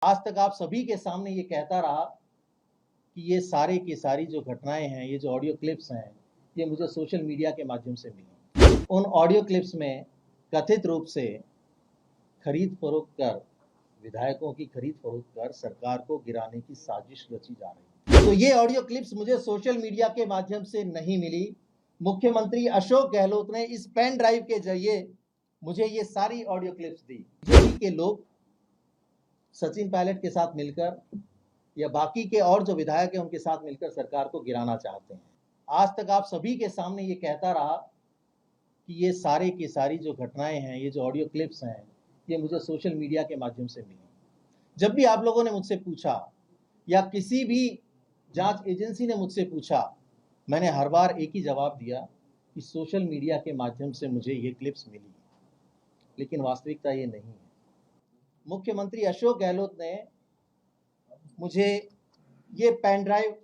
आज तक आप सभी के सामने ये कहता रहा कि ये सारे की सारी जो घटनाएं हैं, ये जो ऑडियो क्लिप्स हैं, ये मुझे सोशल मीडिया के माध्यम से मिली। उन ऑडियो क्लिप्स में कथित रूप से खरीद फरोख्त कर, विधायकों की खरीद फरोख्त कर सरकार को गिराने की साजिश रची जा रही है। तो ये ऑडियो क्लिप्स मुझे सोशल मीडिया के माध्यम से नहीं मिली। मुख्यमंत्री अशोक गहलोत ने इस पेन ड्राइव के जरिए मुझे ये सारी ऑडियो क्लिप्स दी। बीजेपी के लोग सचिन पायलट के साथ मिलकर या बाकी के और जो विधायक हैं उनके साथ मिलकर सरकार को गिराना चाहते हैं। आज तक आप सभी के सामने ये कहता रहा कि ये सारे की सारी जो घटनाएं हैं, ये जो ऑडियो क्लिप्स हैं, ये मुझे सोशल मीडिया के माध्यम से मिली। जब भी आप लोगों ने मुझसे पूछा या किसी भी जांच एजेंसी ने मुझसे पूछा, मैंने हर बार एक ही जवाब दिया कि सोशल मीडिया के माध्यम से मुझे ये क्लिप्स मिली, लेकिन वास्तविकता ये नहीं है। मुख्यमंत्री अशोक गहलोत ने मुझे ये पेन ड्राइव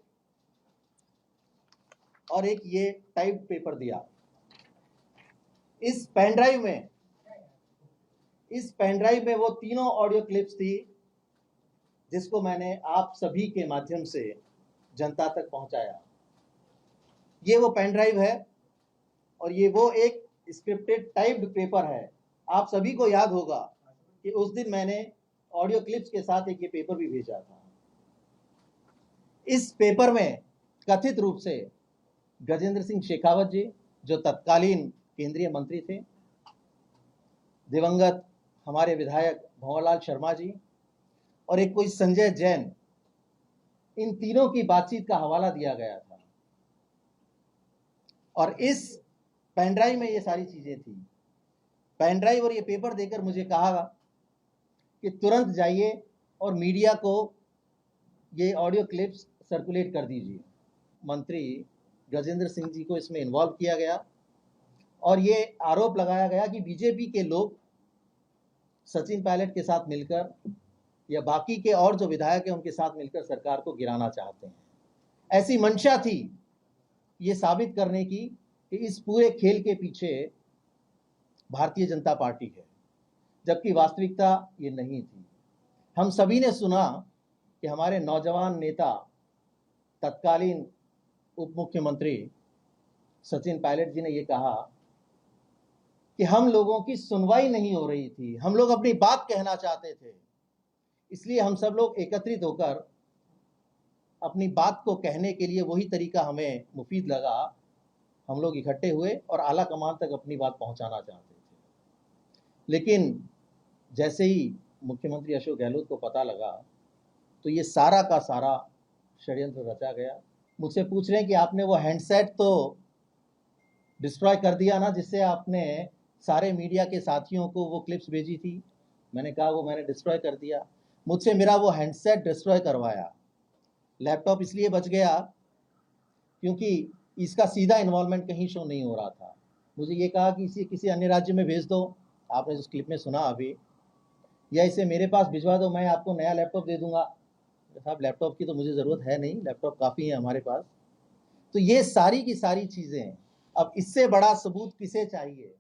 और एक ये टाइप पेपर दिया। इस पेन ड्राइव में वो तीनों ऑडियो क्लिप्स थी जिसको मैंने आप सभी के माध्यम से जनता तक पहुंचाया। ये वो पेन ड्राइव है और ये वो एक स्क्रिप्टेड टाइप्ड पेपर है। आप सभी को याद होगा कि उस दिन मैंने ऑडियो क्लिप्स के साथ एक ये पेपर भी भेजा था। इस पेपर में कथित रूप से गजेंद्र सिंह शेखावत जी, जो तत्कालीन केंद्रीय मंत्री थे, दिवंगत हमारे विधायक भंवरलाल शर्मा जी और एक कोई संजय जैन, इन तीनों की बातचीत का हवाला दिया गया था। और इस पेन ड्राइव में ये सारी चीजें थी। पेन ड्राइव और ये पेपर देकर मुझे कहा कि तुरंत जाइए और मीडिया को ये ऑडियो क्लिप्स सर्कुलेट कर दीजिए। मंत्री गजेंद्र सिंह जी को इसमें इन्वॉल्व किया गया और ये आरोप लगाया गया कि बीजेपी के लोग सचिन पायलट के साथ मिलकर या बाकी के और जो विधायक हैं उनके साथ मिलकर सरकार को गिराना चाहते हैं। ऐसी मंशा थी ये साबित करने की कि इस पूरे खेल के पीछे भारतीय जनता पार्टी है, जबकि वास्तविकता ये नहीं थी। हम सभी ने सुना कि हमारे नौजवान नेता तत्कालीन उप मुख्यमंत्री सचिन पायलट जी ने ये कहा कि हम लोगों की सुनवाई नहीं हो रही थी, हम लोग अपनी बात कहना चाहते थे, इसलिए हम सब लोग एकत्रित होकर अपनी बात को कहने के लिए वही तरीका हमें मुफीद लगा, हम लोग इकट्ठे हुए और आला कमान तक अपनी बात पहुंचाना चाहते थे। लेकिन जैसे ही मुख्यमंत्री अशोक गहलोत को पता लगा तो ये सारा का सारा षड्यंत्र रचा गया। मुझसे पूछ रहे हैं कि आपने वो हैंडसेट तो डिस्ट्रॉय कर दिया ना, जिससे आपने सारे मीडिया के साथियों को वो क्लिप्स भेजी थी। मैंने कहा वो मैंने डिस्ट्रॉय कर दिया। मुझसे मेरा वो हैंडसेट डिस्ट्रॉय करवाया। लैपटॉप इसलिए बच गया क्योंकि इसका सीधा इन्वॉल्वमेंट कहीं शो नहीं हो रहा था। मुझे ये कहा कि इसे किसी अन्य राज्य में भेज दो, आपने उस क्लिप में सुना अभी, या इसे मेरे पास भिजवा दो, मैं आपको नया लैपटॉप दे दूंगा। साहब लैपटॉप की तो मुझे ज़रूरत है नहीं, लैपटॉप काफ़ी है हमारे पास। तो ये सारी की सारी चीज़ें, अब इससे बड़ा सबूत किसे चाहिए।